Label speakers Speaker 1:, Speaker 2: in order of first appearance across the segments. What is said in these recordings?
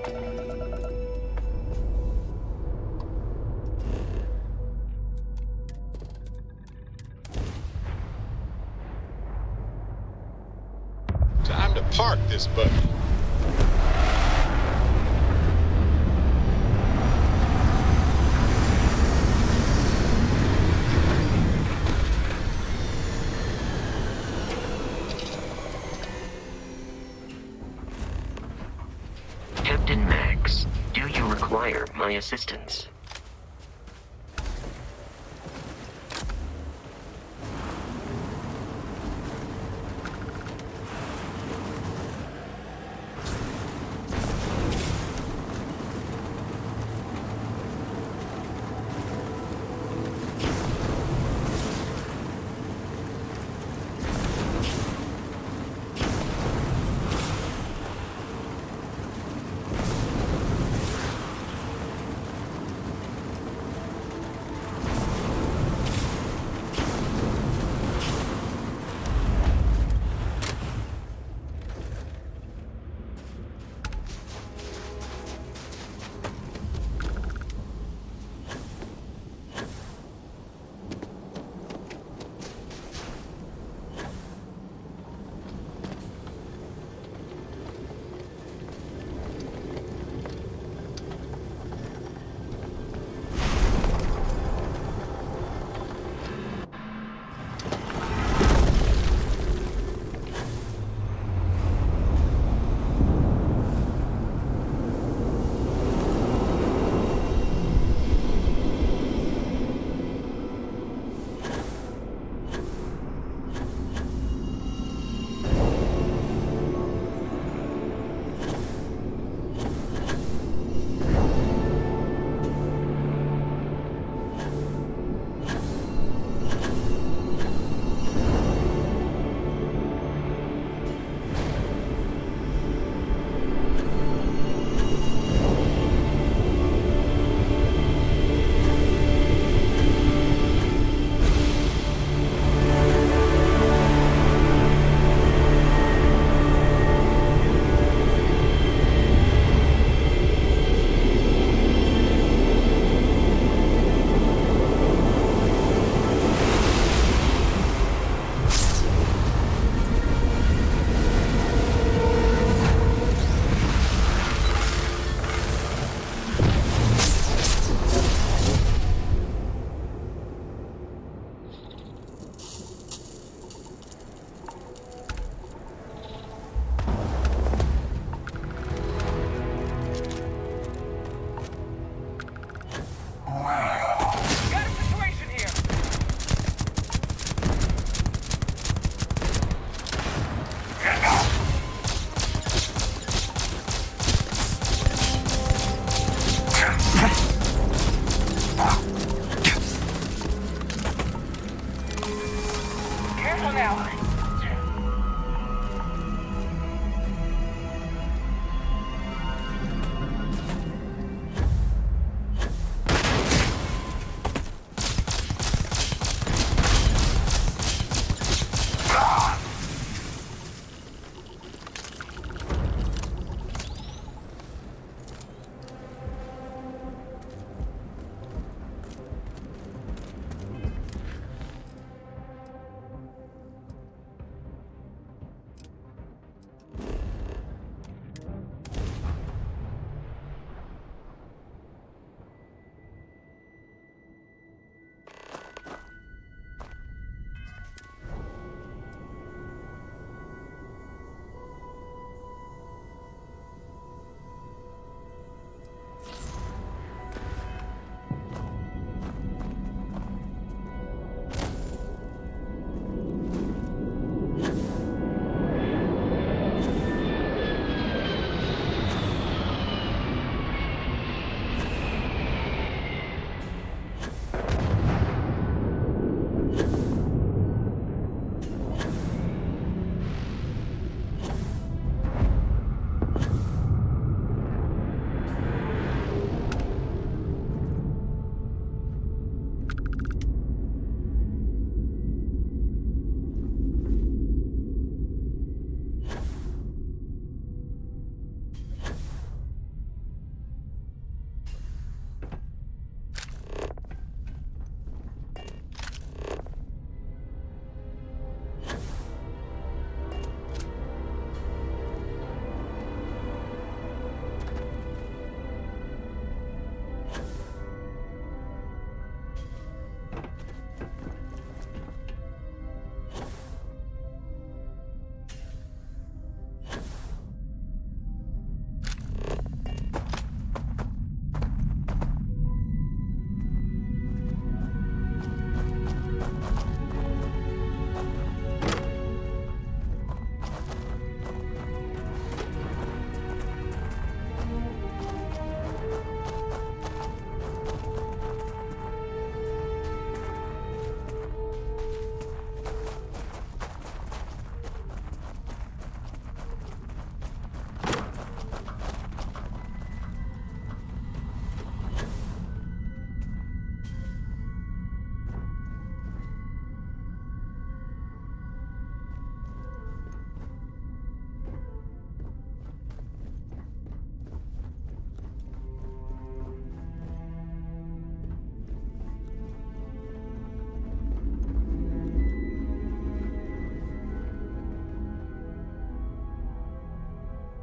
Speaker 1: Time to park this buggy.
Speaker 2: Captain Max, do you require my assistance?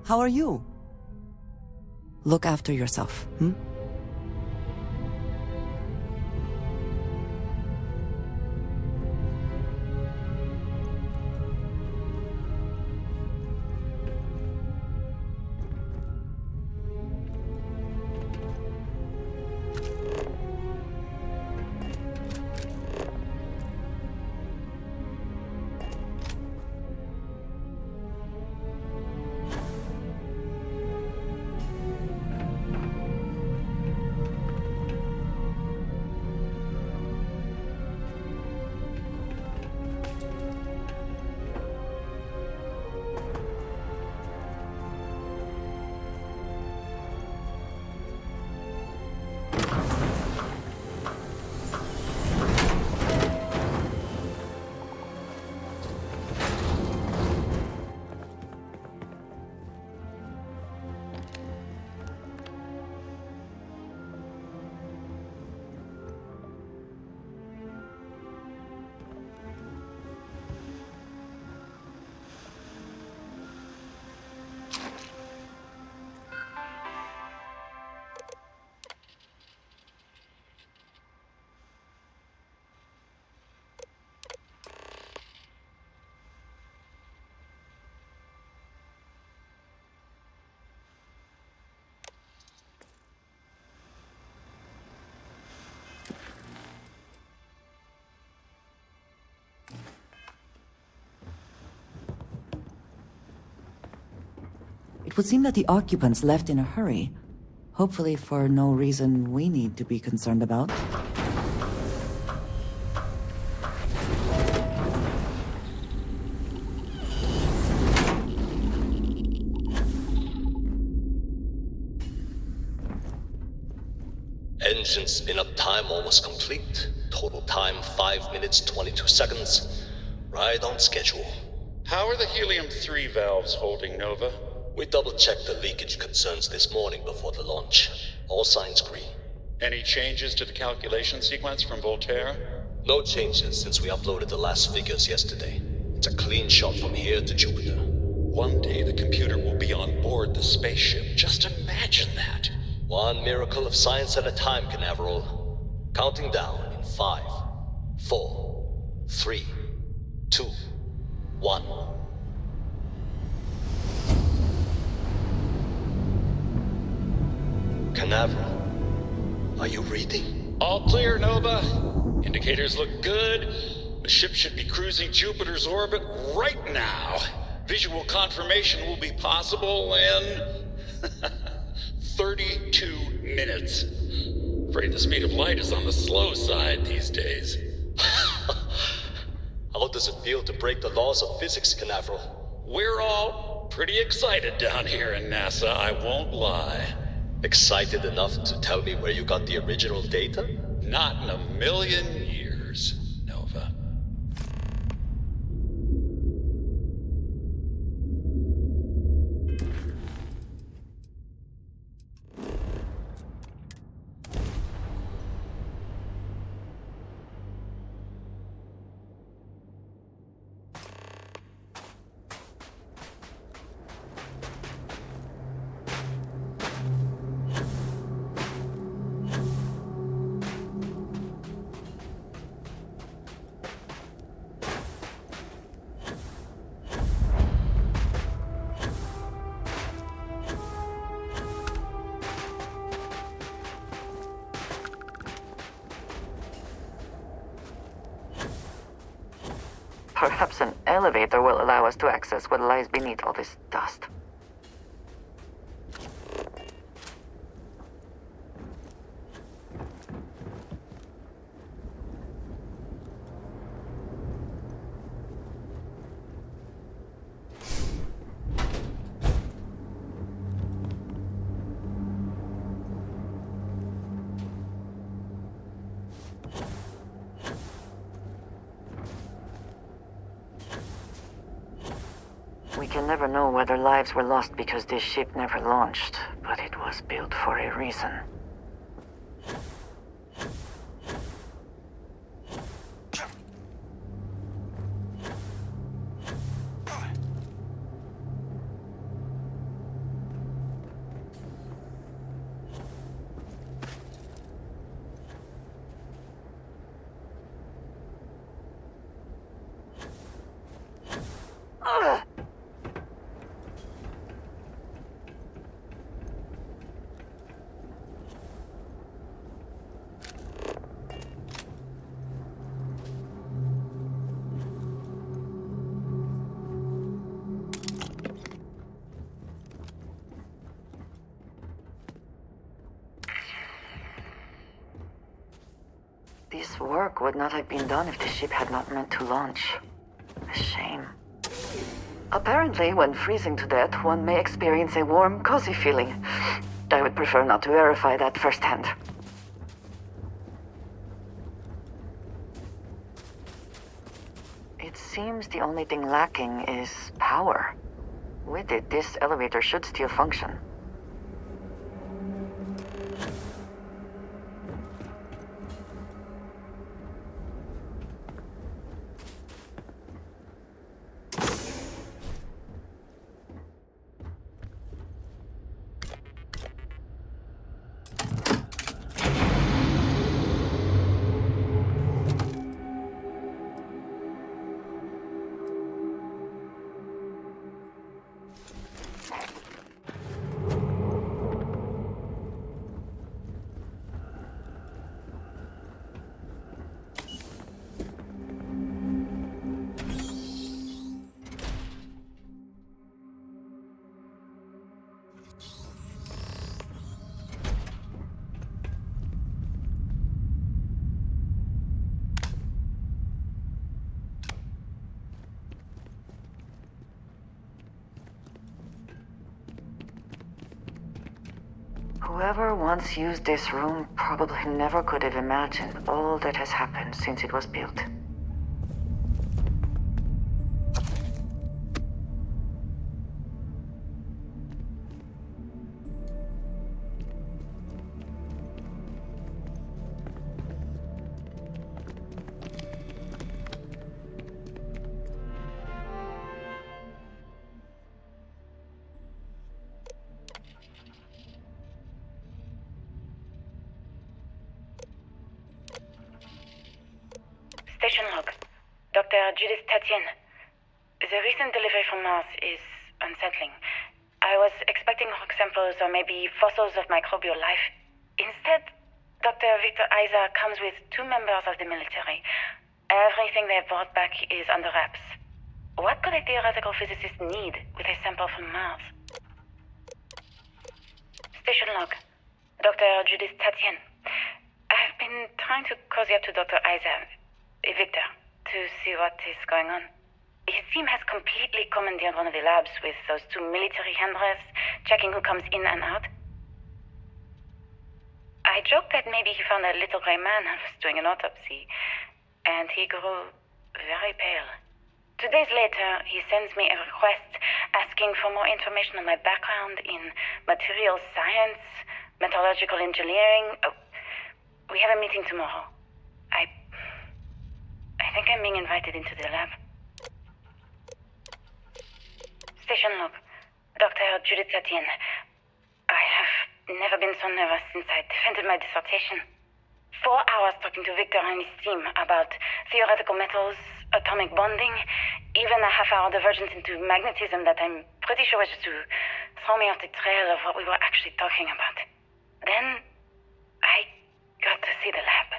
Speaker 3: how are you? Look after yourself, hmm? It would seem that the occupants left in a hurry. Hopefully for no reason we need to be concerned about.
Speaker 4: Engine spin-up time almost complete. Total time 5 minutes 22 seconds. Right on schedule.
Speaker 1: How are the helium-3 valves holding, Nova?
Speaker 4: We double-checked the leakage concerns this morning before the launch. All signs green.
Speaker 1: Any changes to the calculation sequence from Voltaire?
Speaker 4: No changes since we uploaded the last figures yesterday. It's a clean shot from here to Jupiter.
Speaker 1: One day the computer will be on board the spaceship. Just imagine that.
Speaker 4: One miracle of science at a time, Canaveral. Counting down in 5, 4, 3, 2, 1. Canaveral, are you reading?
Speaker 1: All clear, Nova. Indicators look good. The ship should be cruising Jupiter's orbit right now. Visual confirmation will be possible in 32 minutes. Afraid the speed of light is on the slow side these days.
Speaker 4: How does it feel to break the laws of physics, Canaveral?
Speaker 1: We're all pretty excited down here in NASA, I won't lie.
Speaker 4: Excited enough to tell me where you got the original data?
Speaker 1: Not in a million years, Nova.
Speaker 5: Perhaps an elevator will allow us to access what lies beneath all this dust. We can never know whether lives were lost because this ship never launched, but it was built for a reason. This work would not have been done if the ship had not meant to launch. A shame. Apparently, when freezing to death, one may experience a warm, cozy feeling. I would prefer not to verify that firsthand. It seems the only thing lacking is power. With it, this elevator should still function. Whoever once used this room probably never could have imagined all that has happened since it was built.
Speaker 6: Station log. Dr. Judith Tatien. The recent delivery from Mars is unsettling. I was expecting rock samples or maybe fossils of microbial life. Instead, Dr. Victor Isa comes with 2 members of the military. Everything they brought back is under wraps. What could a theoretical physicist need with a sample from Mars? Station log. Dr. Judith Tatien. I've been trying to cozy up to Dr. Isa, Victor, to see what is going on. His team has completely commandeered one of the labs with those 2 military handlers, checking who comes in and out. I joked that maybe he found a little gray man and was doing an autopsy, and he grew very pale. 2 days later, he sends me a request asking for more information on my background in materials science, metallurgical engineering. Oh, we have a meeting tomorrow. I think I'm being invited into the lab. Station log. Dr. Judith Tatien. I have never been so nervous since I defended my dissertation. 4 hours talking to Victor and his team about theoretical metals, atomic bonding, even a half-hour divergence into magnetism that I'm pretty sure was just to throw me off the trail of what we were actually talking about. Then, I got to see the lab.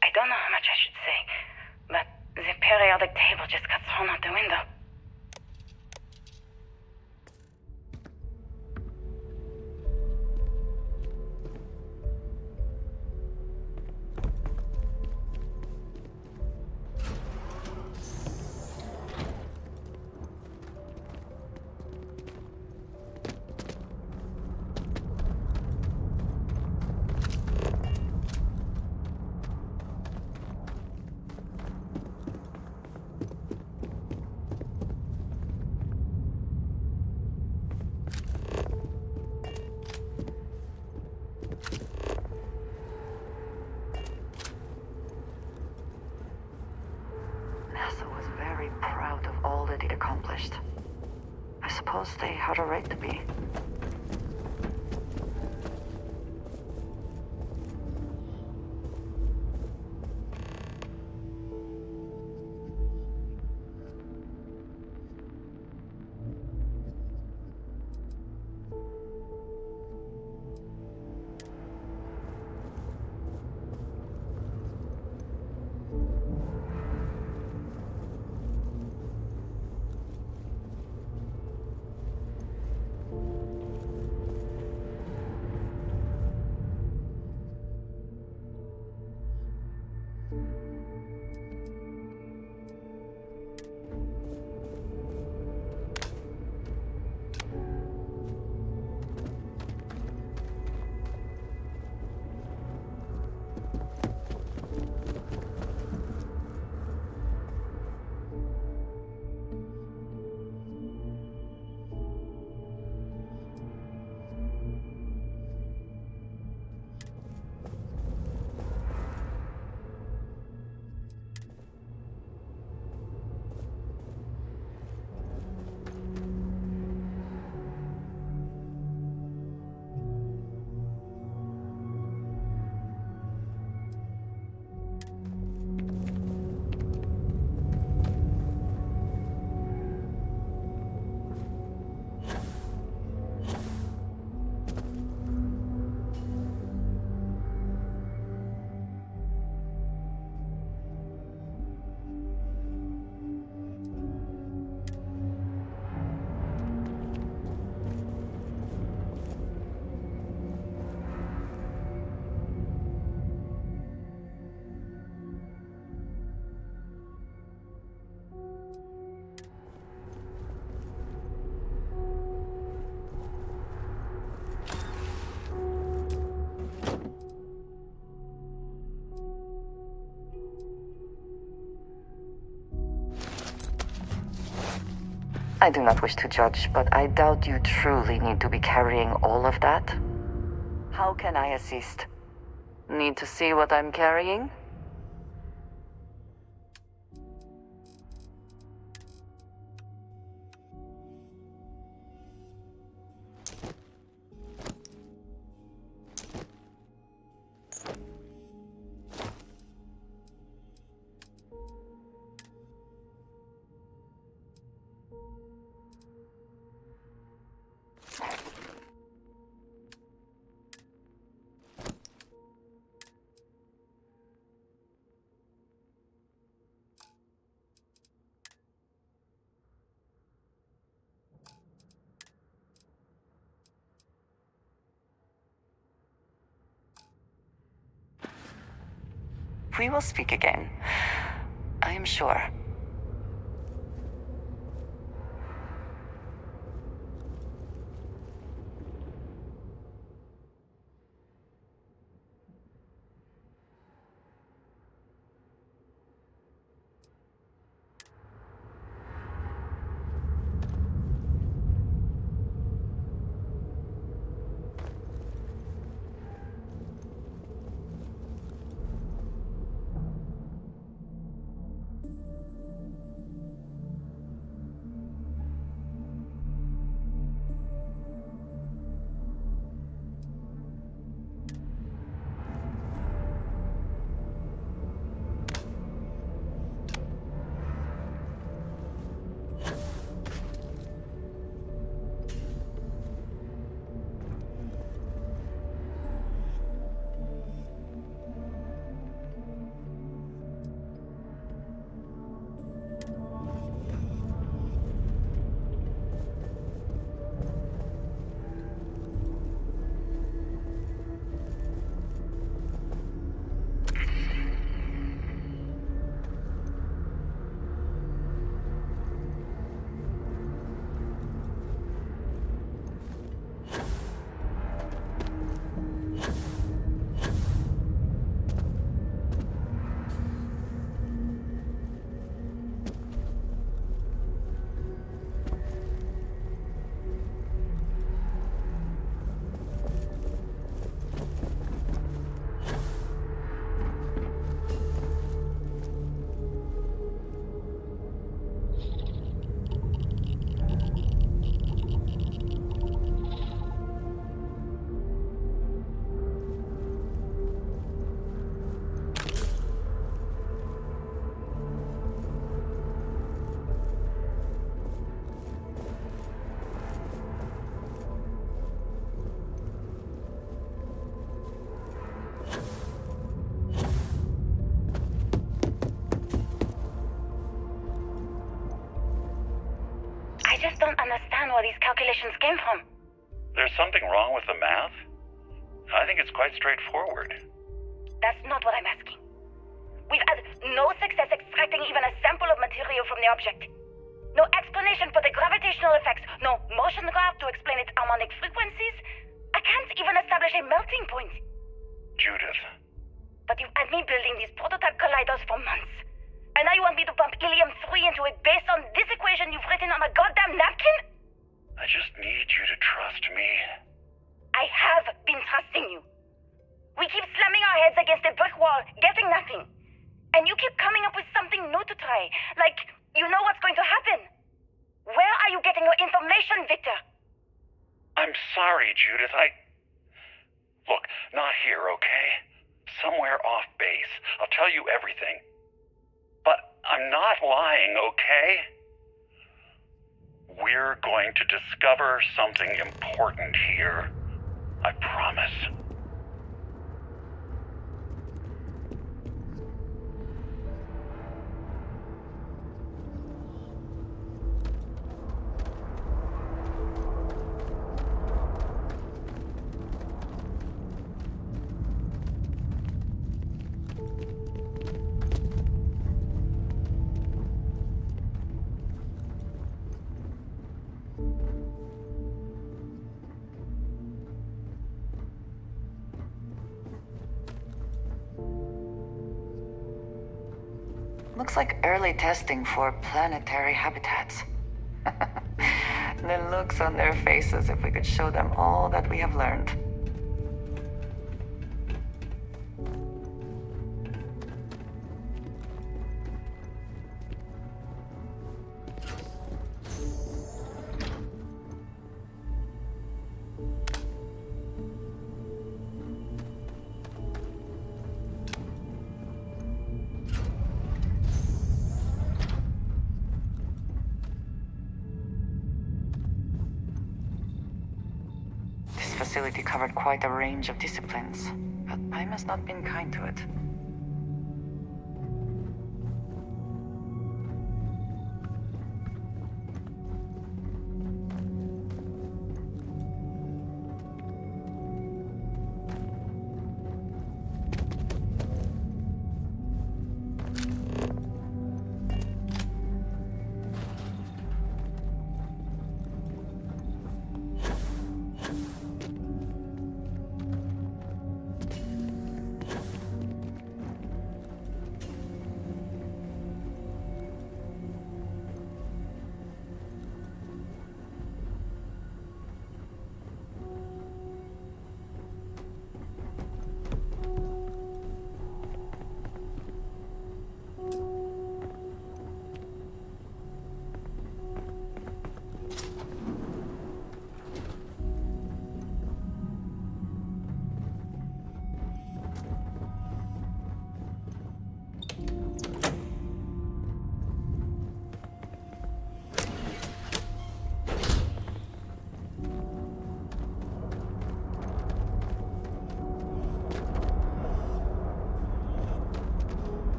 Speaker 6: I don't know how much I should say, but the periodic table just got thrown out the window. I suppose they had a right to be.
Speaker 5: I do not wish to judge, but I doubt you truly need to be carrying all of that. How can I assist? Need to see what I'm carrying? We will speak again. I am sure.
Speaker 6: I just don't understand where these calculations came from.
Speaker 1: There's something wrong with the math? I think it's quite straightforward.
Speaker 6: That's not what I'm asking. We've had no success extracting even a sample of material from the object. No explanation for the gravitational effects, no motion graph to explain its harmonic frequencies. I can't even establish a melting point.
Speaker 1: Judith.
Speaker 6: But you've had me building these prototype colliders for months. And now you want me to pump helium-3 into it based on this equation you've written on a goddamn napkin?
Speaker 1: I just need you to trust me.
Speaker 6: I have been trusting you. We keep slamming our heads against a brick wall, getting nothing. And you keep coming up with something new to try. Like, you know what's going to happen. Where are you getting your information, Victor?
Speaker 1: I'm sorry, Judith. Look, not here, okay? Somewhere off base. I'll tell you everything. But I'm not lying, okay? We're going to discover something important here. I promise.
Speaker 5: Looks like early testing for planetary habitats. The looks on their faces if we could show them all that we have learned. This facility covered quite a range of disciplines, but I must not been kind to it.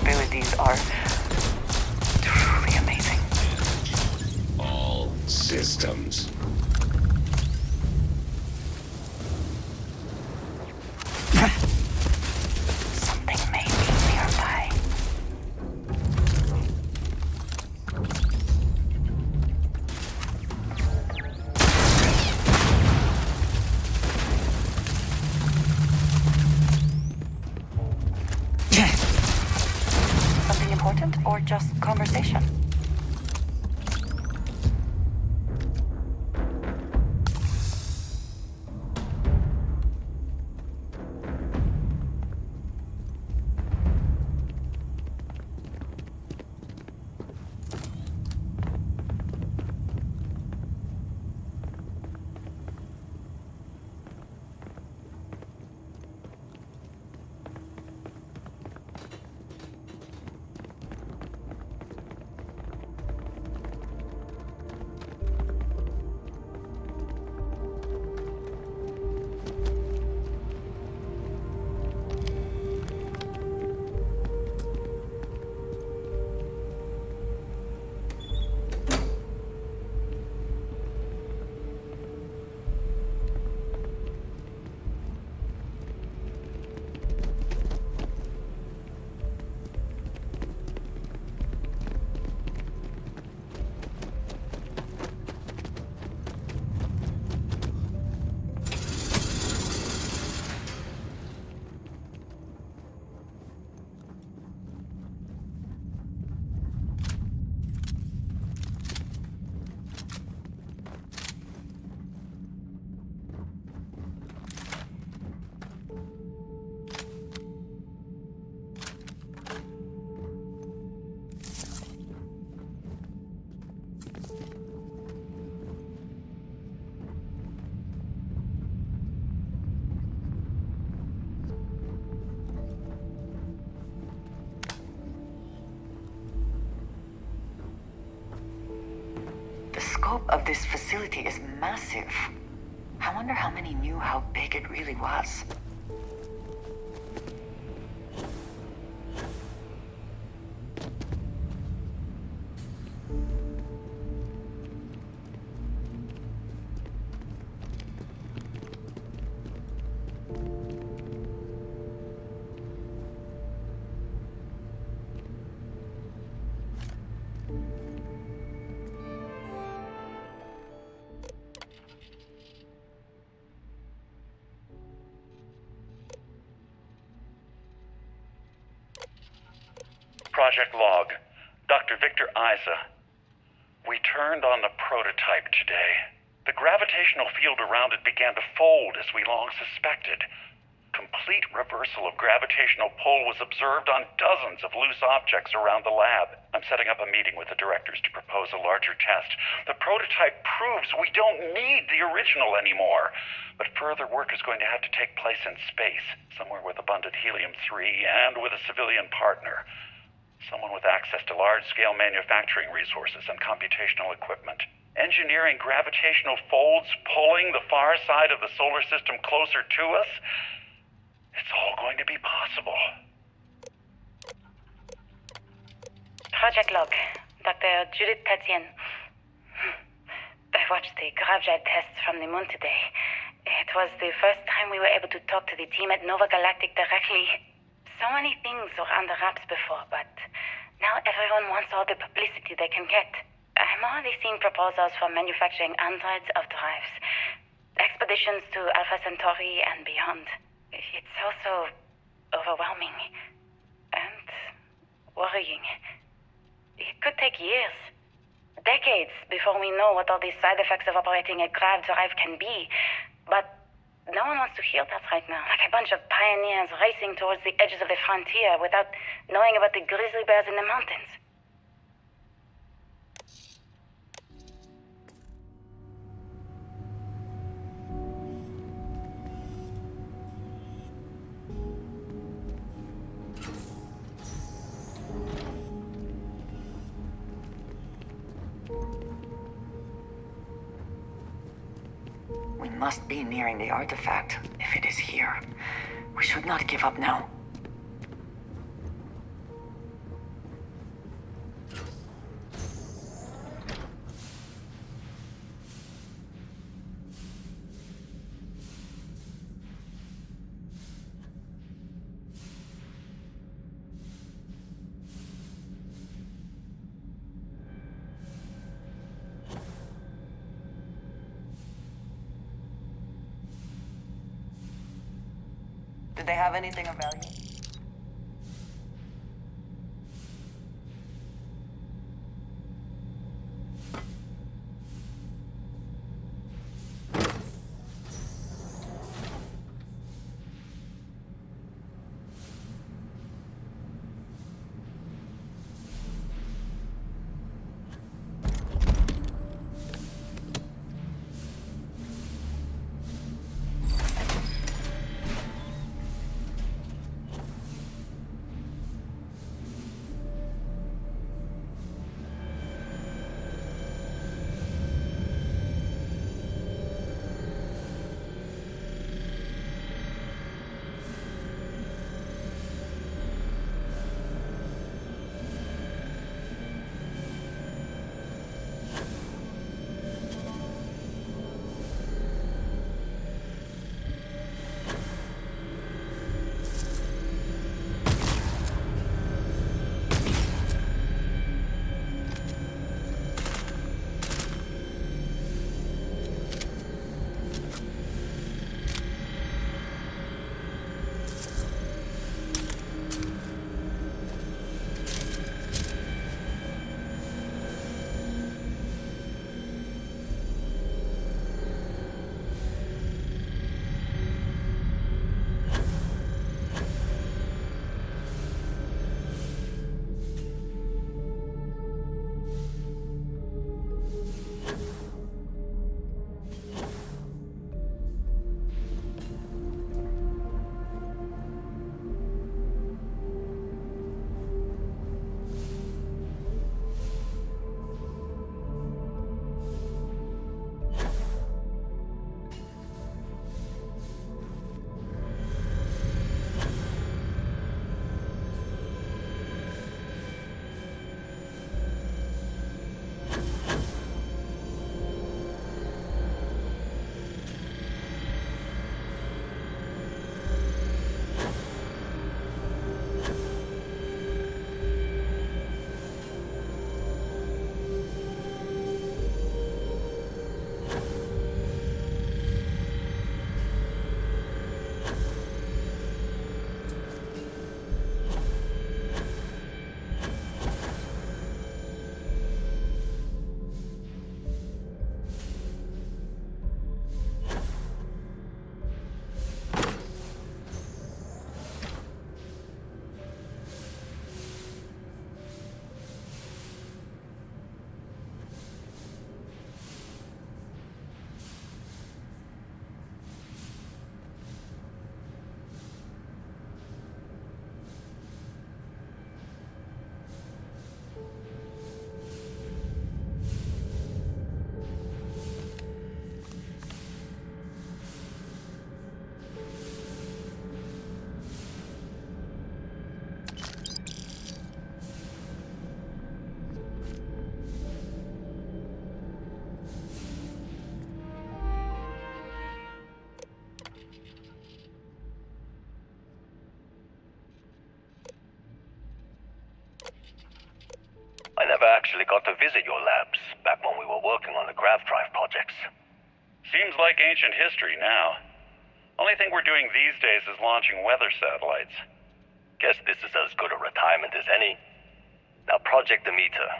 Speaker 5: Abilities are truly amazing.
Speaker 1: All systems.
Speaker 5: Something may be nearby. Something important or just conversation? scope of this facility is massive. I wonder how many knew how big it really was.
Speaker 1: Project Log. Dr. Victor Isa. We turned on the prototype today. The gravitational field around it began to fold as we long suspected. Complete reversal of gravitational pull was observed on dozens of loose objects around the lab. I'm setting up a meeting with the directors to propose a larger test. The prototype proves we don't need the original anymore. But further work is going to have to take place in space, somewhere with abundant helium-3 and with a civilian partner. Someone with access to large-scale manufacturing resources and computational equipment. Engineering gravitational folds pulling the far side of the solar system closer to us. It's all going to be possible.
Speaker 6: Project Log. Dr. Judith Tatien. I watched the gravjet tests from the moon today. It was the first time we were able to talk to the team at Nova Galactic directly. So many things were under wraps before, but now everyone wants all the publicity they can get. I'm already seeing proposals for manufacturing hundreds of drives, expeditions to Alpha Centauri and beyond. It's also overwhelming and worrying. It could take years, decades, before we know what all these side effects of operating a grav drive can be. But no one wants to hear that right now. Like a bunch of pioneers racing towards the edges of the frontier without knowing about the grizzly bears in the mountains.
Speaker 5: We must be nearing the artifact, if it is here. We should not give up now.
Speaker 3: Did they have anything of value?
Speaker 7: never actually got to visit your labs back when we were working on the grav drive projects.
Speaker 1: Seems like ancient history now. Only thing we're doing these days is launching weather satellites.
Speaker 7: Guess this is as good a retirement as any. Now, Project Demeter,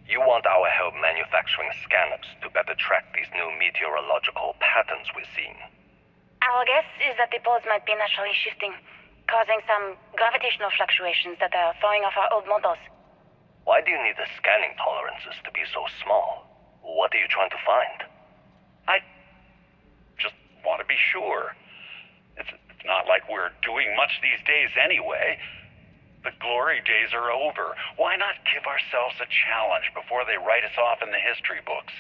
Speaker 7: you want our help manufacturing scanners to better track these new meteorological patterns we're seeing.
Speaker 6: Our guess is that the poles might be naturally shifting, causing some gravitational fluctuations that are throwing off our old models.
Speaker 7: Why do you need the scanning tolerances to be so small? What are you trying to find?
Speaker 1: I just want to be sure. It's not like we're doing much these days anyway. The glory days are over. Why not give ourselves a challenge before they write us off in the history books?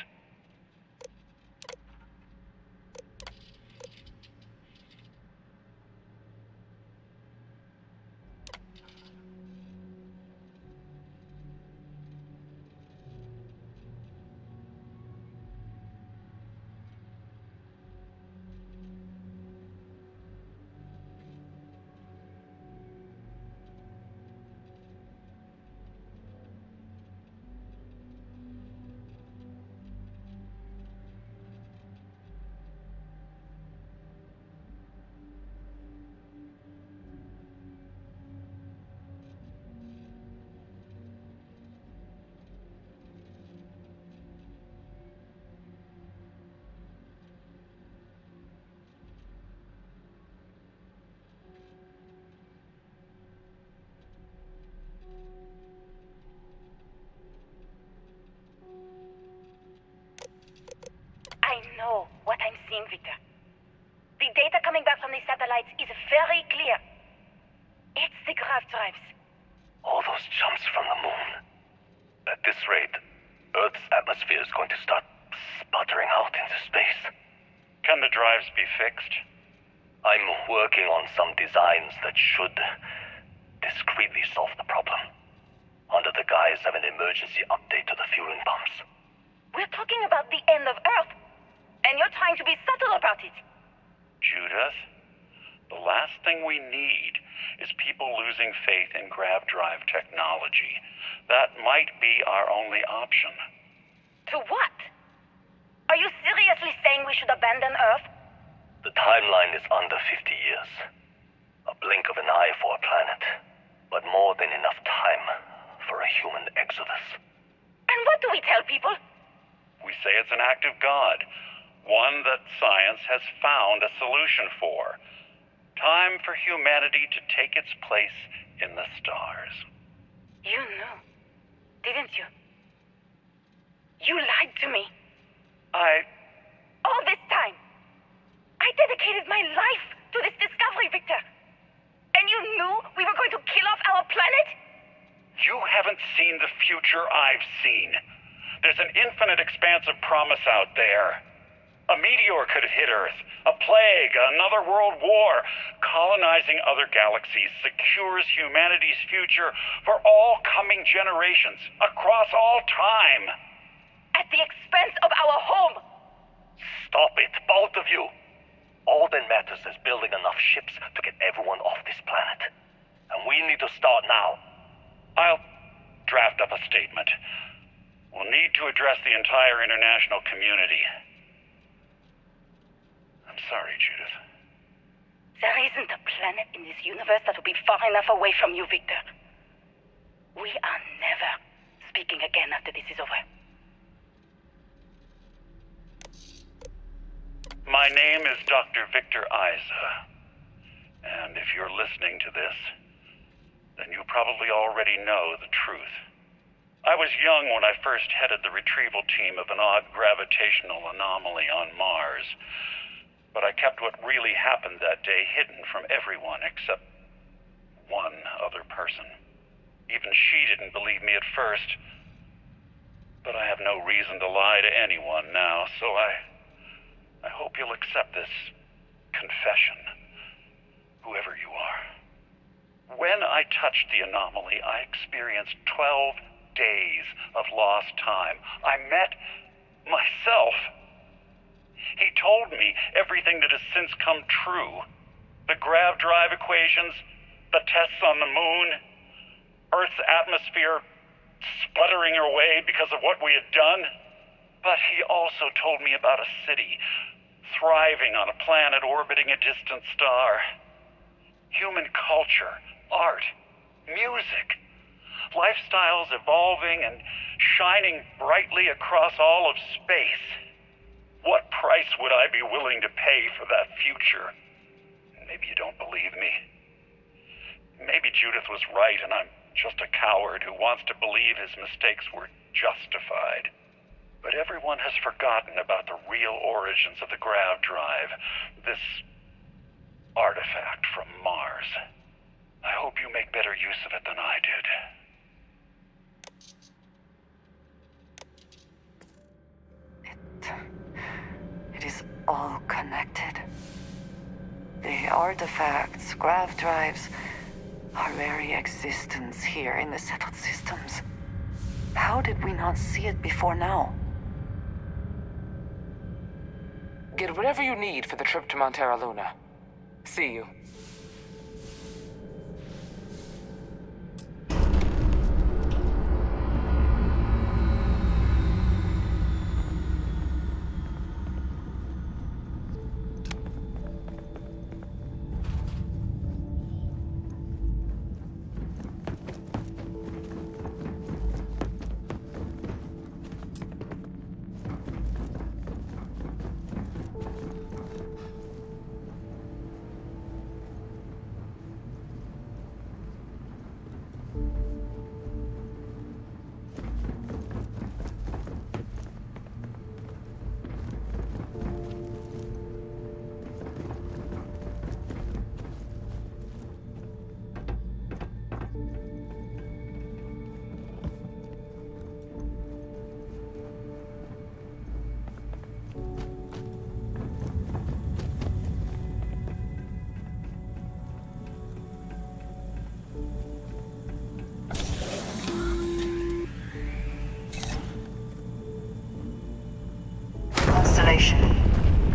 Speaker 6: I know what I'm seeing, Victor. The data coming back from the satellites is very clear. It's the grav drives.
Speaker 7: All those jumps from the moon. At this rate, Earth's atmosphere is going to start sputtering out into space.
Speaker 1: Can the drives be fixed?
Speaker 7: I'm working on some designs that should discreetly solve the problem, under the guise of an emergency update to the fueling pumps.
Speaker 6: We're talking about the end of Earth, and you're trying to be subtle about it.
Speaker 1: Judith, the last thing we need is people losing faith in grav drive technology. That might be our only option.
Speaker 6: To what? Are you seriously saying we should abandon Earth?
Speaker 7: The timeline is under 50 years. A blink of an eye for a planet, but more than enough time for a human exodus.
Speaker 6: And what do we tell people?
Speaker 1: We say it's an act of God, one that science has found a solution for. Time for humanity to take its place in the stars.
Speaker 6: You knew, didn't you? You lied to me. All this time, I dedicated my life to this discovery, Victor. And you knew we were going to kill off our planet?
Speaker 1: You haven't seen the future I've seen. There's an infinite expanse of promise out there. A meteor could have hit Earth, a plague, another world war. Colonizing other galaxies secures humanity's future for all coming generations, across all time.
Speaker 6: At the expense of our home.
Speaker 7: Stop it, both of you. All that matters is building enough ships to get everyone off this planet. And we need to start now.
Speaker 1: I'll draft up a statement. We'll need to address the entire international community. I'm sorry, Judith.
Speaker 6: There isn't a planet in this universe that will be far enough away from you, Victor. We are never speaking again after this is over.
Speaker 1: My name is Dr. Victor Isa. And if you're listening to this, then you probably already know the truth. I was young when I first headed the retrieval team of an odd gravitational anomaly on Mars. But I kept what really happened that day hidden from everyone except one other person. Even she didn't believe me at first. But I have no reason to lie to anyone now, so I hope you'll accept this confession, whoever you are. When I touched the anomaly, I experienced 12 days of lost time. I met myself. He told me everything that has since come true. The grav drive equations, the tests on the moon, Earth's atmosphere, sputtering away because of what we had done. But he also told me about a city thriving on a planet orbiting a distant star. Human culture, art, music, lifestyles evolving and shining brightly across all of space. What price would I be willing to pay for that future? Maybe you don't believe me. Maybe Judith was right and I'm just a coward who wants to believe his mistakes were justified. But everyone has forgotten about the real origins of the grav drive, this artifact from Mars. I hope you make better use of it than I did.
Speaker 5: It is all connected. The artifacts, grav drives, our very existence here in the settled systems. How did we not see it before now?
Speaker 8: Get whatever you need for the trip to Montera Luna. See you.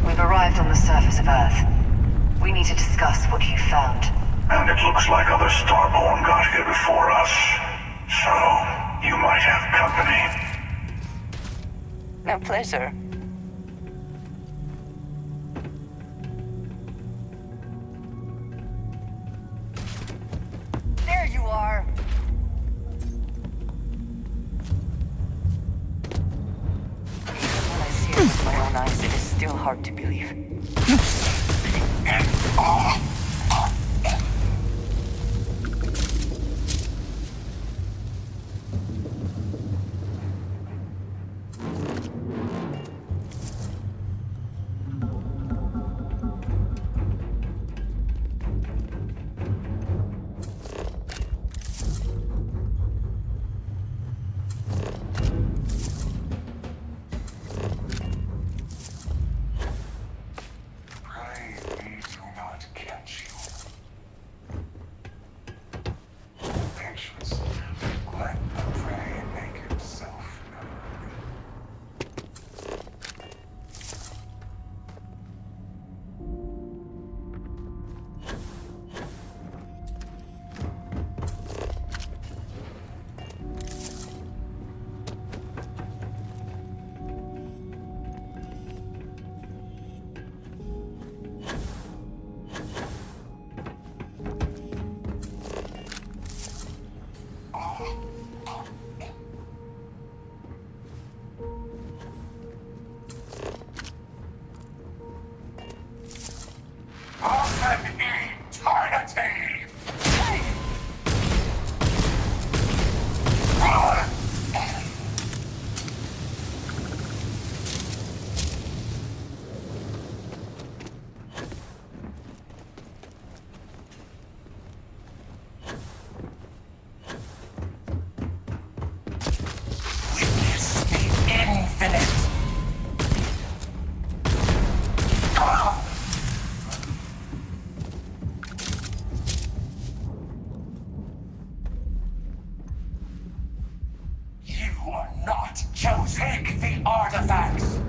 Speaker 5: We've arrived on the surface of Earth. We need to discuss what you found.
Speaker 9: And it looks like other Starborn got here before us. So, you might have company.
Speaker 5: A pleasure. There you are! When I see it with my own eyes, it is still hard to believe.
Speaker 9: Take the artifacts!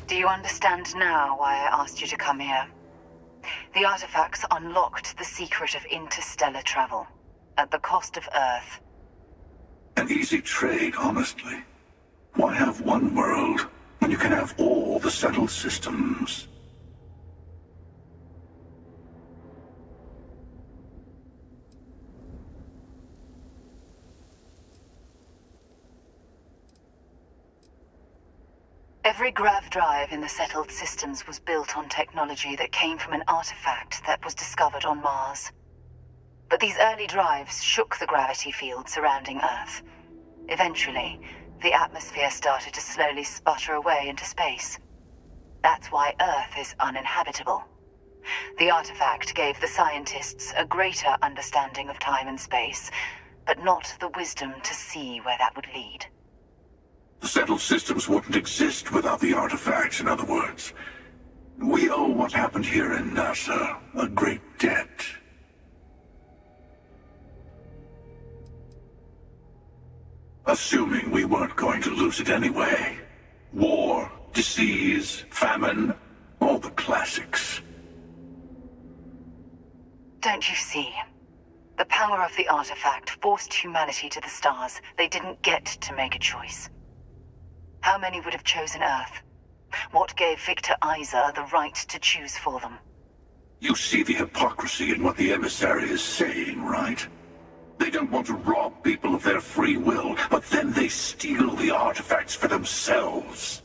Speaker 5: Do you understand now why I asked you to come here? The artifacts unlocked the secret of interstellar travel, at the cost of Earth.
Speaker 9: An easy trade, honestly. Why have one world when you can have all the settled systems?
Speaker 5: Every grav drive in the settled systems was built on technology that came from an artifact that was discovered on Mars. But these early drives shook the gravity field surrounding Earth. Eventually, the atmosphere started to slowly sputter away into space. That's why Earth is uninhabitable. The artifact gave the scientists a greater understanding of time and space, but not the wisdom to see where that would lead.
Speaker 9: The settled systems wouldn't exist without the artifacts, in other words. We owe what happened here in NASA a great debt. Assuming we weren't going to lose it anyway. War, disease, famine, all the classics.
Speaker 5: Don't you see? The power of the artifact forced humanity to the stars. They didn't get to make a choice. How many would have chosen Earth? What gave Victor Isa the right to choose for them?
Speaker 9: You see the hypocrisy in what the emissary is saying, right? They don't want to rob people of their free will, but then they steal the artifacts for themselves.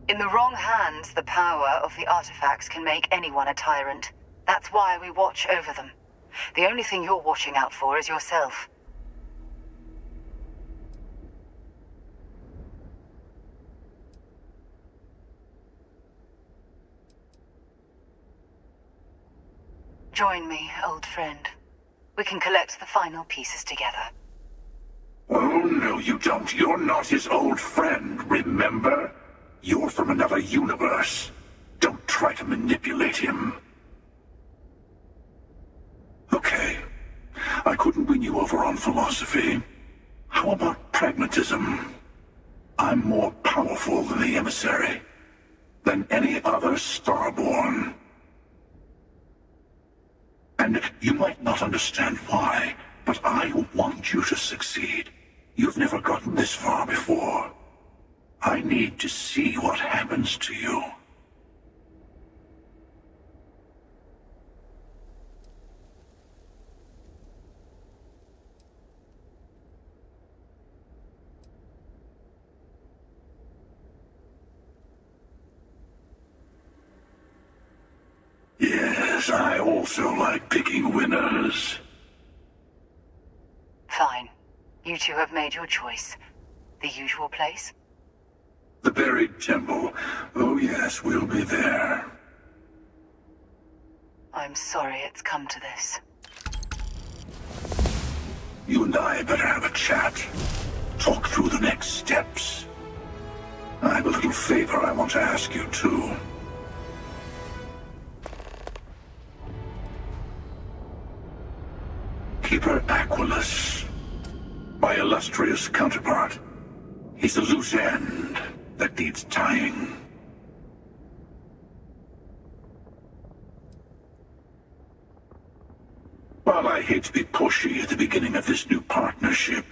Speaker 5: In the wrong hands, the power of the artifacts can make anyone a tyrant. That's why we watch over them. The only thing you're watching out for is yourself. Join me, old friend. We can collect the final pieces together.
Speaker 9: Oh, no, you don't. You're not his old friend, remember? You're from another universe. Don't try to manipulate him. Okay. I couldn't win you over on philosophy. How about pragmatism? I'm more powerful than the emissary. Than any other Starborn. And you might not understand why, but I want you to succeed. You've never gotten this far before. I need to see what happens to you. Yes, I also like picking winners.
Speaker 5: Fine. You two have made your choice. The usual place?
Speaker 9: The buried temple. Oh yes, we'll be there.
Speaker 5: I'm sorry it's come to this.
Speaker 9: You and I better have a chat. Talk through the next steps. I have a little favor I want to ask you, too. Keeper Aquilus, my illustrious counterpart. He's a loose end that needs tying. Well, I hate to be pushy at the beginning of this new partnership,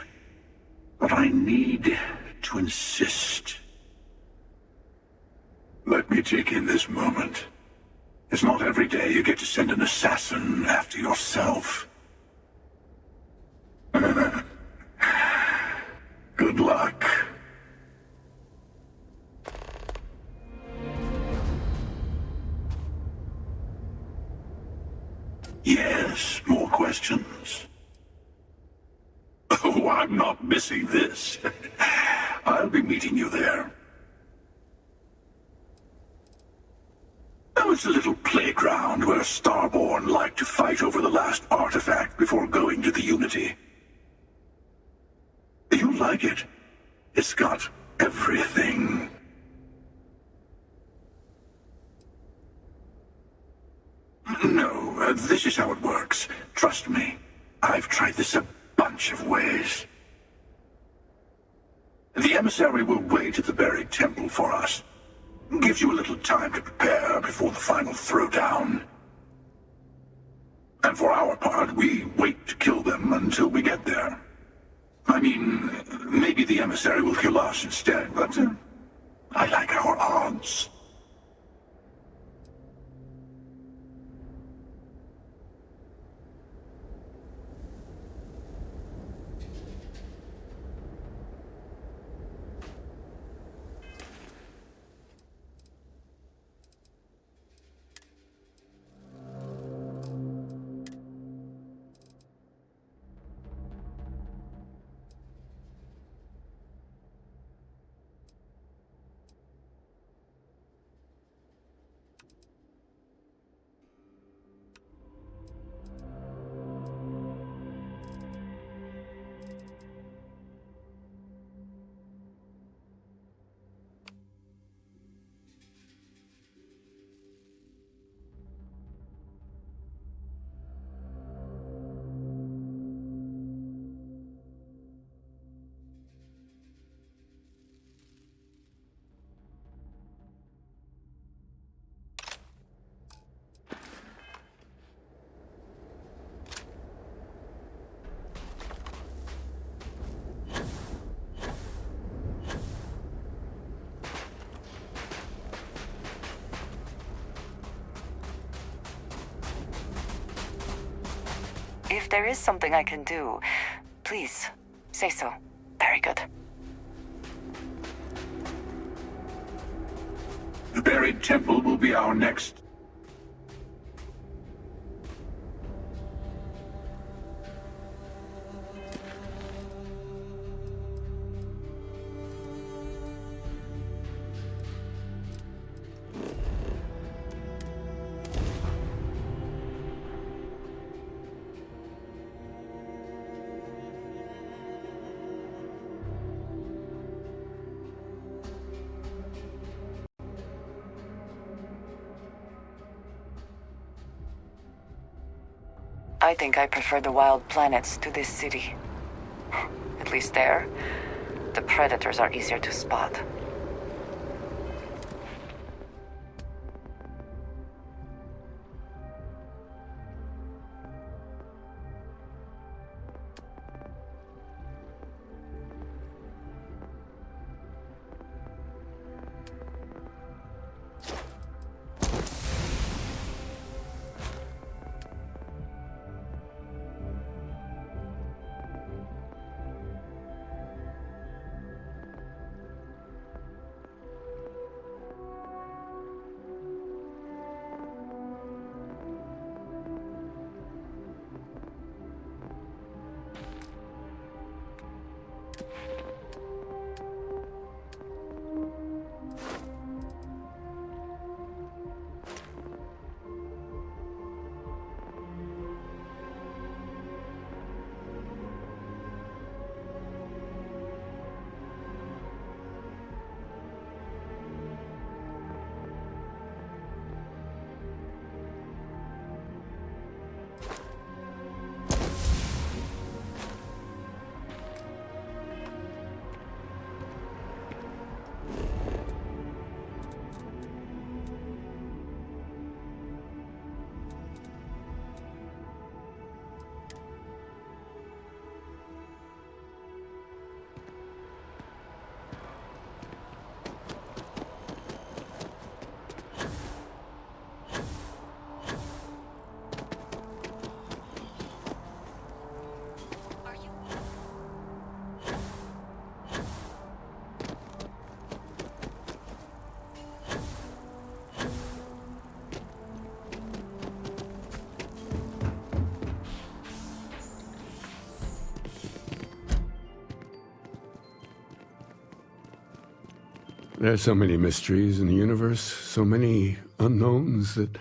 Speaker 9: but I need to insist. Let me take in this moment. It's not every day you get to send an assassin after yourself. Good luck. Yes, more questions? Oh, I'm not missing this. I'll be meeting you there. Oh, it's a little playground where Starborn like to fight over the last artifact before going to the Unity. You'll like it. It's got everything. No, this is how it works. Trust me. I've tried this a bunch of ways. The emissary will wait at the buried temple for us. Gives you a little time to prepare before the final throwdown. And for our part, we wait to kill them until we get there. I mean, maybe the emissary will kill us instead, but I like our odds.
Speaker 5: If there is something I can do, please, say so. Very good.
Speaker 9: The buried temple will be our next...
Speaker 5: I think I prefer the wild planets to this city. At least there, the predators are easier to spot.
Speaker 10: There's so many mysteries in the universe, so many unknowns that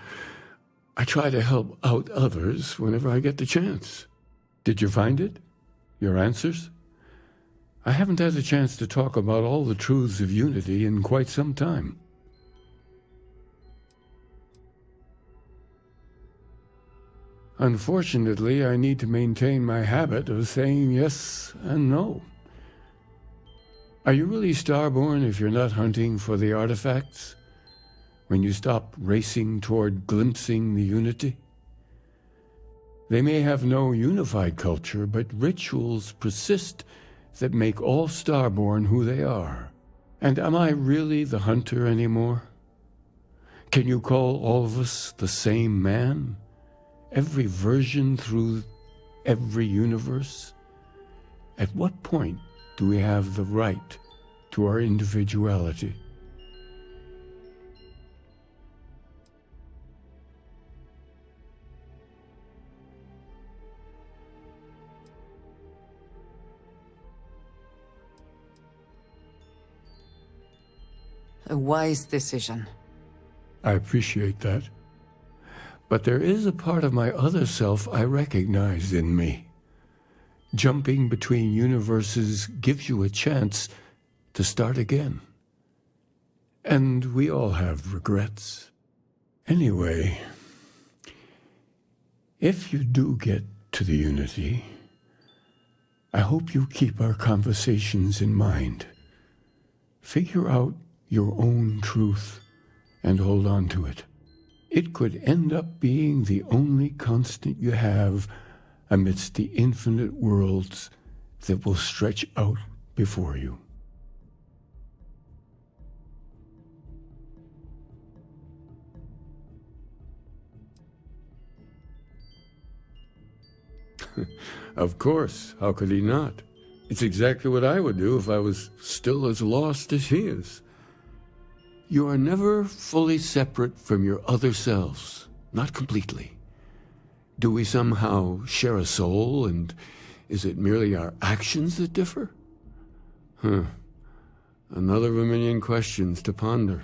Speaker 10: I try to help out others whenever I get the chance. Did you find it? Your answers? I haven't had a chance to talk about all the truths of unity in quite some time. Unfortunately, I need to maintain my habit of saying yes and no. Are you really starborn if you're not hunting for the artifacts? When you stop racing toward glimpsing the unity? They may have no unified culture, but rituals persist that make all starborn who they are. And am I really the hunter anymore? Can you call all of us the same man? Every version through every universe? At what point do we have the right to our individuality?
Speaker 3: A wise decision.
Speaker 10: I appreciate that. But there is a part of my other self I recognize in me. Jumping between universes gives you a chance to start again. And we all have regrets. Anyway, if you do get to the unity, I hope you keep our conversations in mind. Figure out your own truth and hold on to it. It could end up being the only constant you have amidst the infinite worlds that will stretch out before you. Of course, how could he not? It's exactly what I would do if I was still as lost as he is. You are never fully separate from your other selves, not completely. Do we somehow share a soul, and is it merely our actions that differ? Another of a million questions to ponder.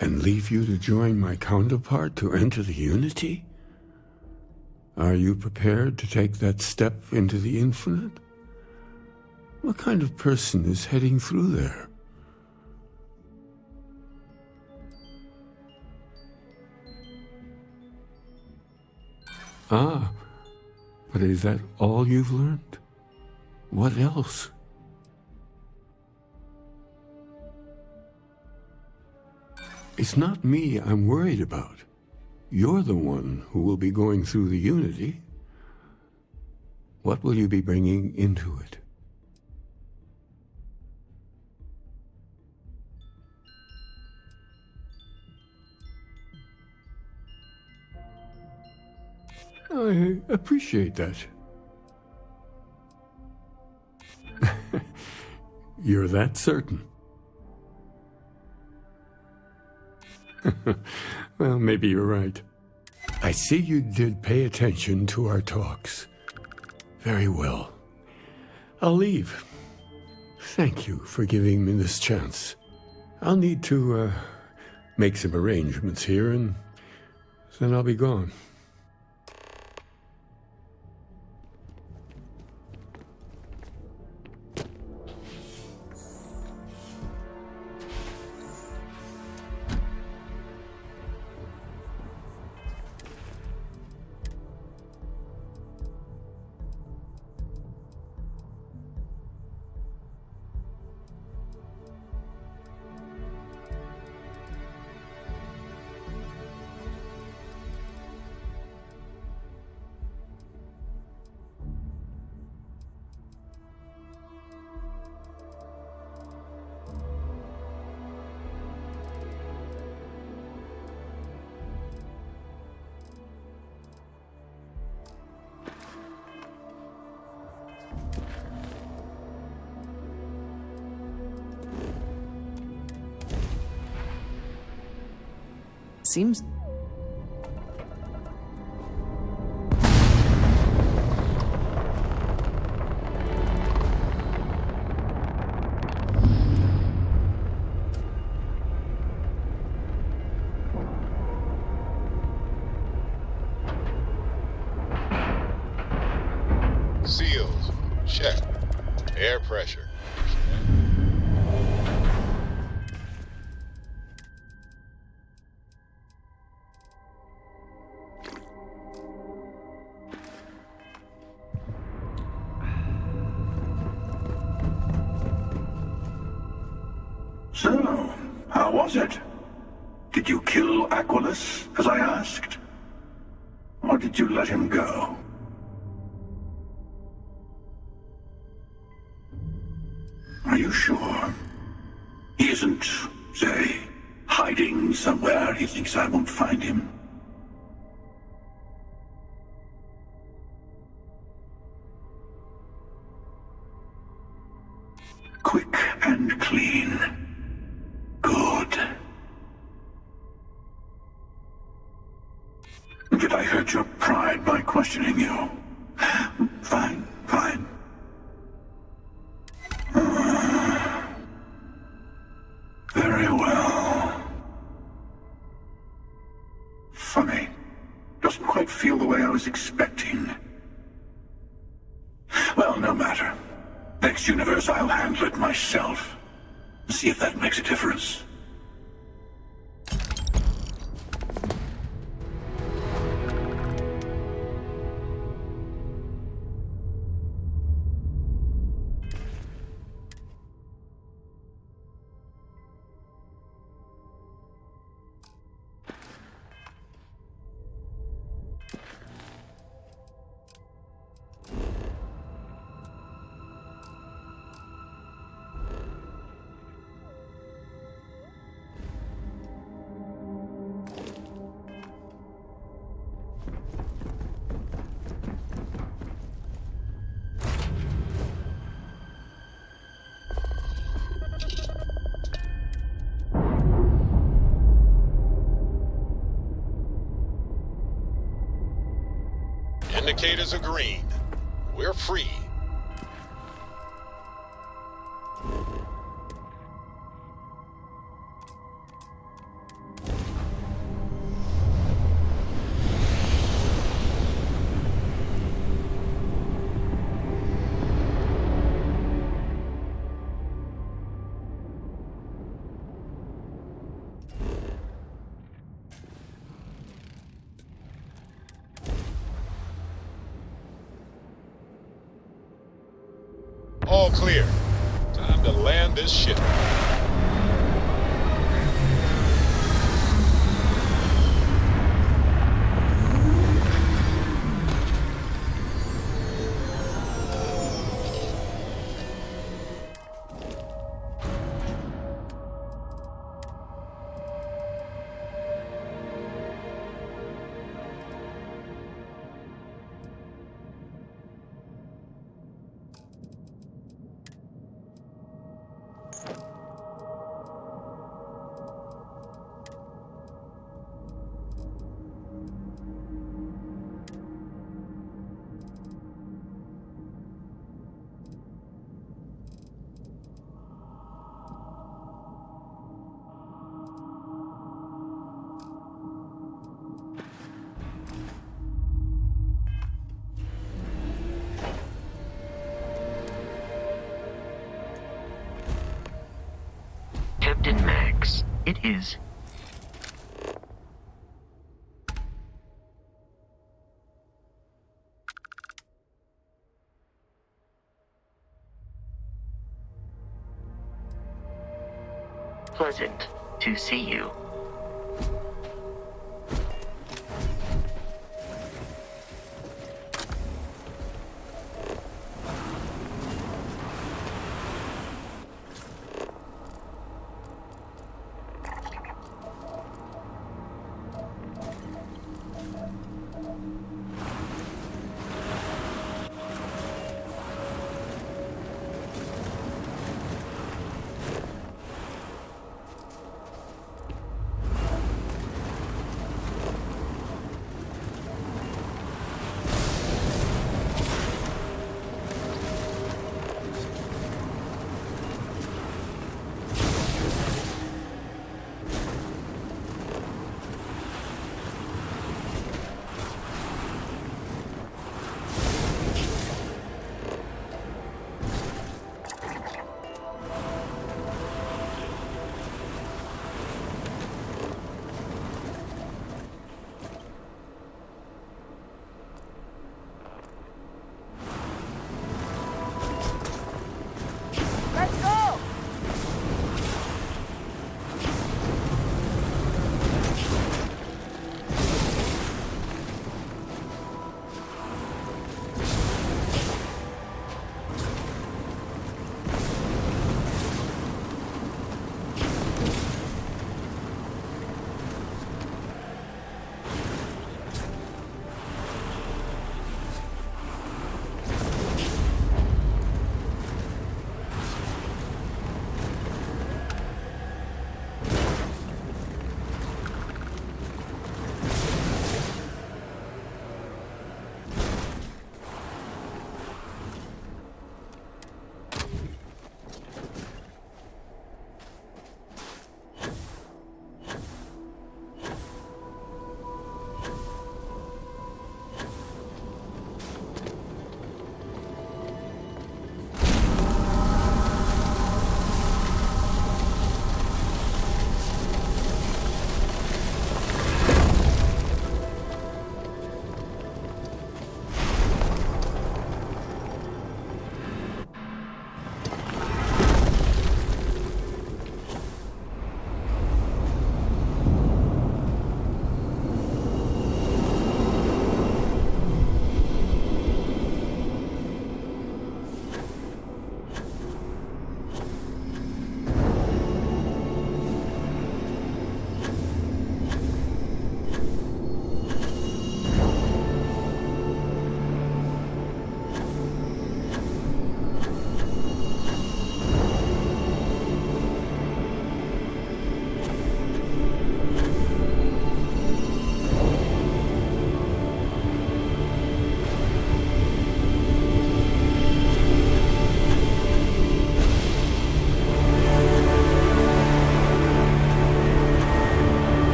Speaker 10: And leave you to join my counterpart to enter the unity? Are you prepared to take that step into the infinite? What kind of person is heading through there? Ah, but is that all you've learned? What else? It's not me I'm worried about. You're the one who will be going through the unity. What will you be bringing into it? I appreciate that. You're that certain. Well, maybe you're right. I see you did pay attention to our talks. Very well. I'll leave. Thank you for giving me this chance. I'll need to make some arrangements here, and then I'll be gone.
Speaker 3: Seems...
Speaker 11: Seals. Check. Air pressure.
Speaker 9: was it? Did you kill Aquilus, as I asked? Or did you let him go? Are you sure? He isn't, say, hiding somewhere he thinks I won't find him? Quick and clean. Good. Did I hurt your pride by questioning you? Fine, fine. Very well. Funny. Doesn't quite feel the way I was expecting. Well, no matter. Next universe, I'll handle it myself. See if that makes a difference.
Speaker 11: Indicators are green. We're free. All clear. Time to land this ship.
Speaker 2: Captain Max, it is. Pleasant to see you.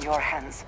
Speaker 5: in your hands.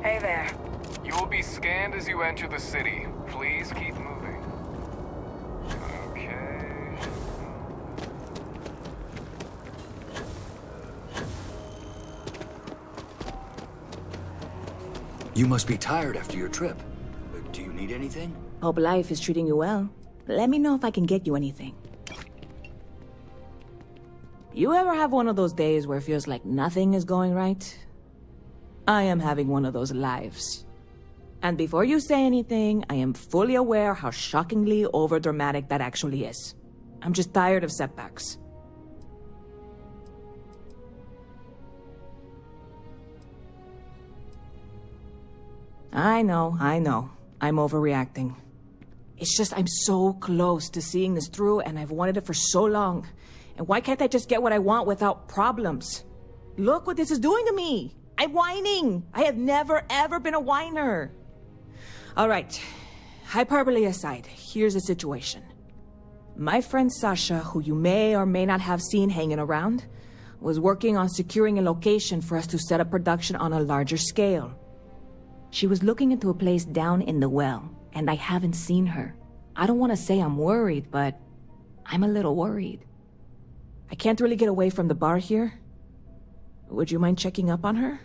Speaker 6: Hey there.
Speaker 8: You will be scanned as you enter the city. Please keep moving. Okay.
Speaker 12: You must be tired after your trip. Do you need anything?
Speaker 13: Hope life is treating you well. Let me know if I can get you anything. You ever have one of those days where it feels like nothing is going right? I am having one of those lives. And before you say anything, I am fully aware how shockingly overdramatic that actually is. I'm just tired of setbacks. I know. I'm overreacting. It's just I'm so close to seeing this through, and I've wanted it for so long. And why can't I just get what I want without problems? Look what this is doing to me! I'm whining! I have never, ever been a whiner! Alright, hyperbole aside, here's the situation. My friend Sasha, who you may or may not have seen hanging around, was working on securing a location for us to set up production on a larger scale. She was looking into a place down in the well, and I haven't seen her. I don't want to say I'm worried, but I'm a little worried. I can't really get away from the bar here. Would you mind checking up on her?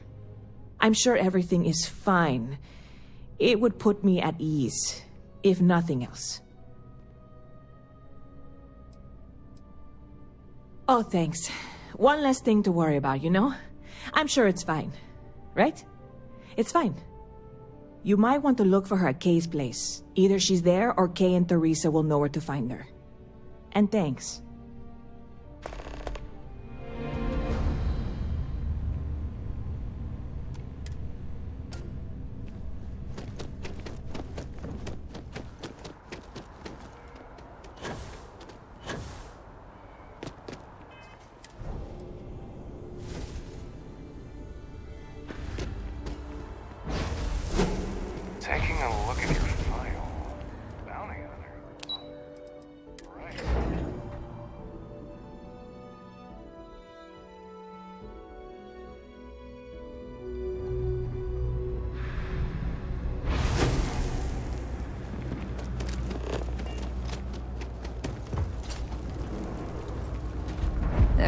Speaker 13: I'm sure everything is fine. It would put me at ease, if nothing else. Oh, thanks. One less thing to worry about, you know? I'm sure it's fine. Right? It's fine. You might want to look for her at Kay's place. Either she's there or Kay and Teresa will know where to find her. And thanks.
Speaker 8: Taking a look at your file. Bounty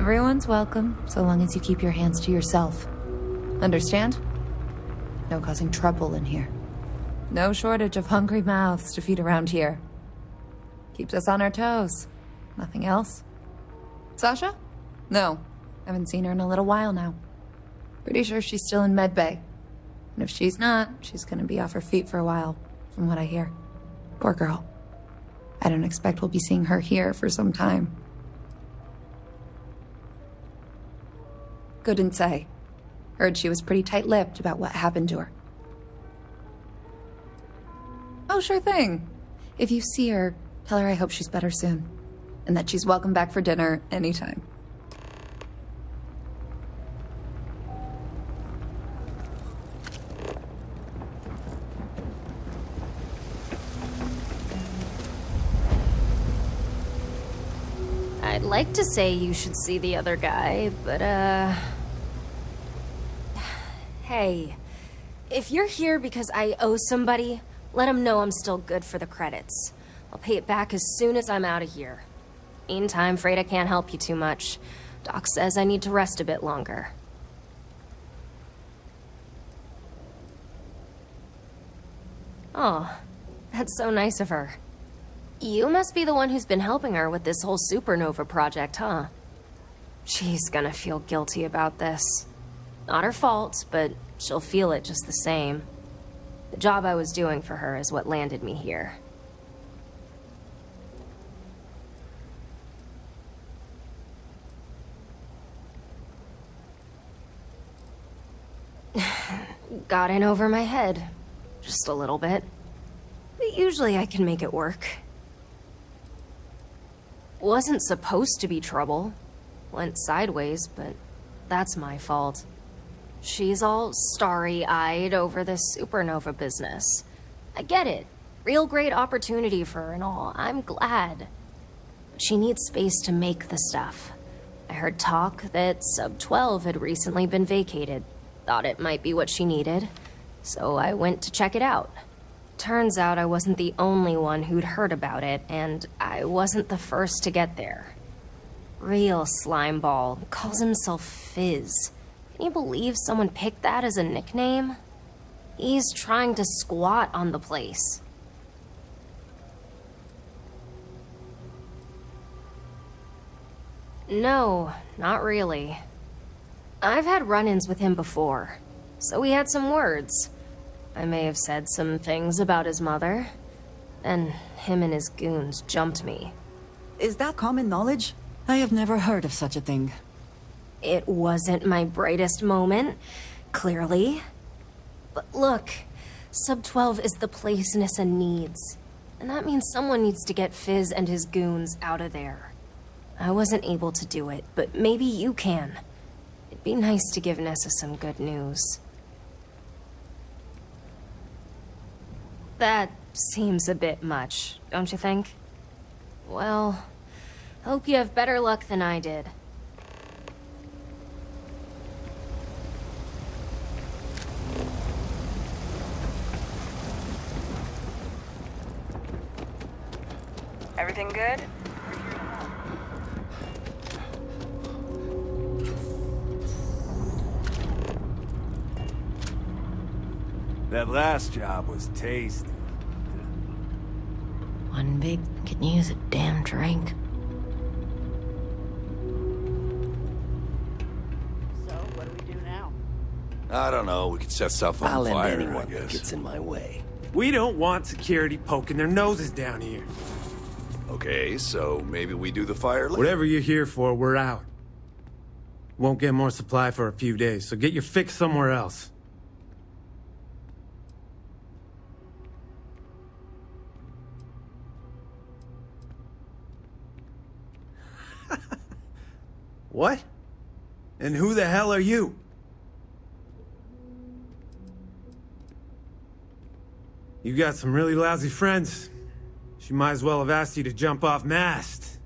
Speaker 14: Everyone's welcome, so long as you keep your hands to yourself. Understand? No causing trouble in here. No shortage of hungry mouths to feed around here. Keeps us on our toes. Nothing else? Sasha? No. Haven't seen her in a little while now. Pretty sure she's still in medbay. And if she's not, she's gonna be off her feet for a while, from what I hear. Poor girl. I don't expect we'll be seeing her here for some time. Couldn't say. Heard she was pretty tight-lipped about what happened to her. Oh, sure thing. If you see her, tell her I hope she's better soon. And that she's welcome back for dinner anytime.
Speaker 15: I'd like to say you should see the other guy, but, Hey, if you're here because I owe somebody, let him know I'm still good for the credits. I'll pay it back as soon as I'm out of here. Meantime, afraid I can't help you too much. Doc says I need to rest a bit longer. Oh, that's so nice of her. You must be the one who's been helping her with this whole supernova project, huh? She's gonna feel guilty about this. Not her fault, but she'll feel it just the same. The job I was doing for her is what landed me here. Got in over my head. Just a little bit. But usually I can make it work. Wasn't supposed to be trouble. Went sideways, but that's my fault. She's all starry-eyed over this supernova business. I get it. Real great opportunity for her and all. I'm glad. But she needs space to make the stuff. I heard talk that Sub-12 had recently been vacated. Thought it might be what she needed. So I went to check it out. Turns out I wasn't the only one who'd heard about it, and I wasn't the first to get there. Real slimeball. Calls himself Fizz. Can you believe someone picked that as a nickname? He's trying to squat on the place. No, not really. I've had run-ins with him before, so we had some words. I may have said some things about his mother. Then him and his goons jumped me.
Speaker 3: Is that common knowledge? I have never heard of such a thing.
Speaker 15: It wasn't my brightest moment, clearly. But look, Sub-12 is the place Nissa needs. And that means someone needs to get Fizz and his goons out of there. I wasn't able to do it, but maybe you can. It'd be nice to give Nissa some good news. That seems a bit much, don't you think? Well, hope you have better luck than I did.
Speaker 13: Everything good?
Speaker 16: That last job was tasty.
Speaker 15: One big could use a damn drink.
Speaker 17: So, what do we do now?
Speaker 11: I don't know. We could set stuff on
Speaker 12: I'll end
Speaker 11: fire,
Speaker 12: anyone
Speaker 11: I
Speaker 12: that
Speaker 11: guess.
Speaker 12: gets in my way.
Speaker 16: We don't want security poking their noses down here.
Speaker 11: Okay, so maybe we do the fire later.
Speaker 16: Whatever you're here for, we're out. Won't get more supply for a few days, so get your fix somewhere else. What? And who the hell are you? You got some really lousy friends. She might as well have asked you to jump off mast.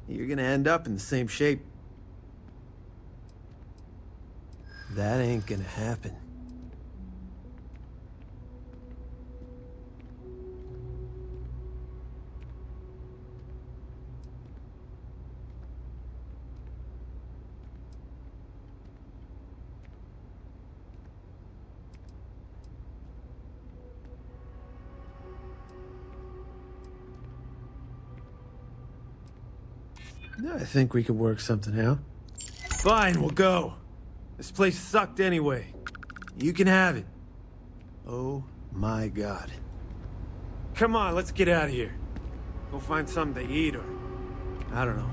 Speaker 16: You're gonna end up in the same shape. That ain't gonna happen. I think we could work something out. Fine, we'll go. This place sucked anyway. You can have it. Oh my god. Come on, let's get out of here. Go find something to eat or... I don't know.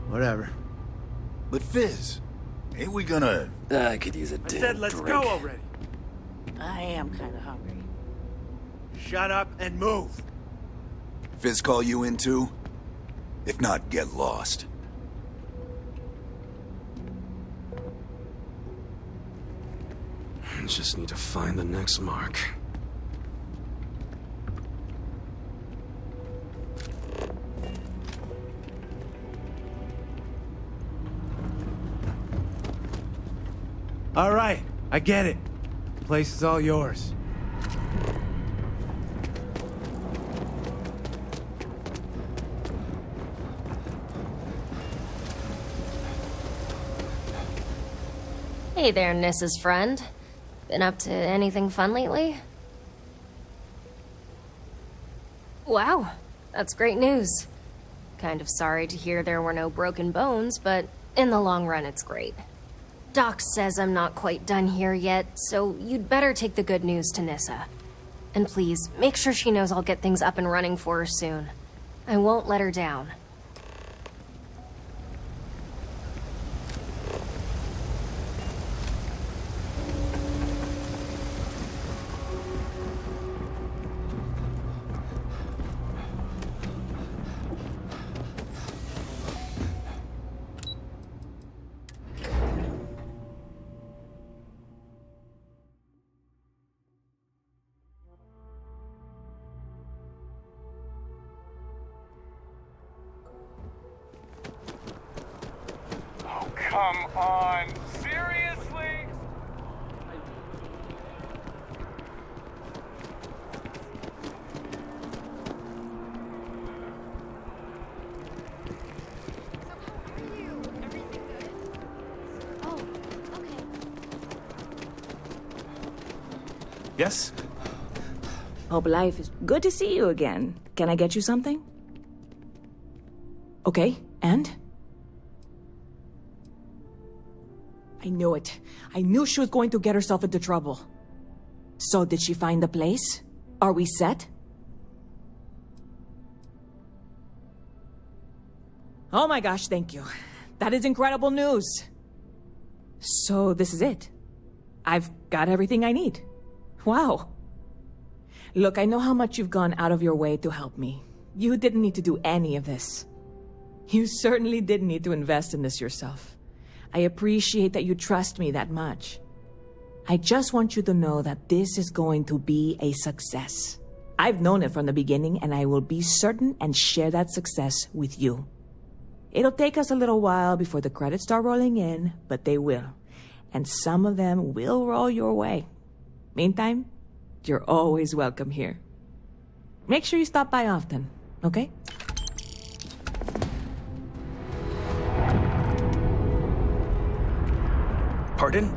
Speaker 16: Whatever.
Speaker 18: But Fizz, ain't we gonna...
Speaker 12: I could use a
Speaker 16: I
Speaker 12: damn
Speaker 16: said let's
Speaker 12: drink.
Speaker 16: go already.
Speaker 17: I am kind of hungry.
Speaker 16: Shut up and move.
Speaker 18: Fizz call you in too? If not, get lost.
Speaker 12: Just need to find the next mark.
Speaker 16: All right, I get it. Place is all yours.
Speaker 15: Hey there, Nissa's friend. Been up to anything fun lately? Wow, that's great news. Kind of sorry to hear there were no broken bones, but in the long run, it's great. Doc says I'm not quite done here yet, so you'd better take the good news to Nissa. And please, make sure she knows I'll get things up and running for her soon. I won't let her down.
Speaker 19: Come on, seriously?
Speaker 12: Yes?
Speaker 13: Hope life is good to see you again. Can I get you something? Okay, and? I knew it. I knew she was going to get herself into trouble. So did she find the place? Are we set? Oh my gosh, thank you. That is incredible news. So this is it. I've got everything I need. Wow. Look, I know how much you've gone out of your way to help me. You didn't need to do any of this. You certainly didn't need to invest in this yourself. I appreciate that you trust me that much. I just want you to know that this is going to be a success. I've known it from the beginning, and I will be certain and share that success with you. It'll take us a little while before the credits start rolling in, but they will. And some of them will roll your way. Meantime, you're always welcome here. Make sure you stop by often, okay?
Speaker 12: Pardon?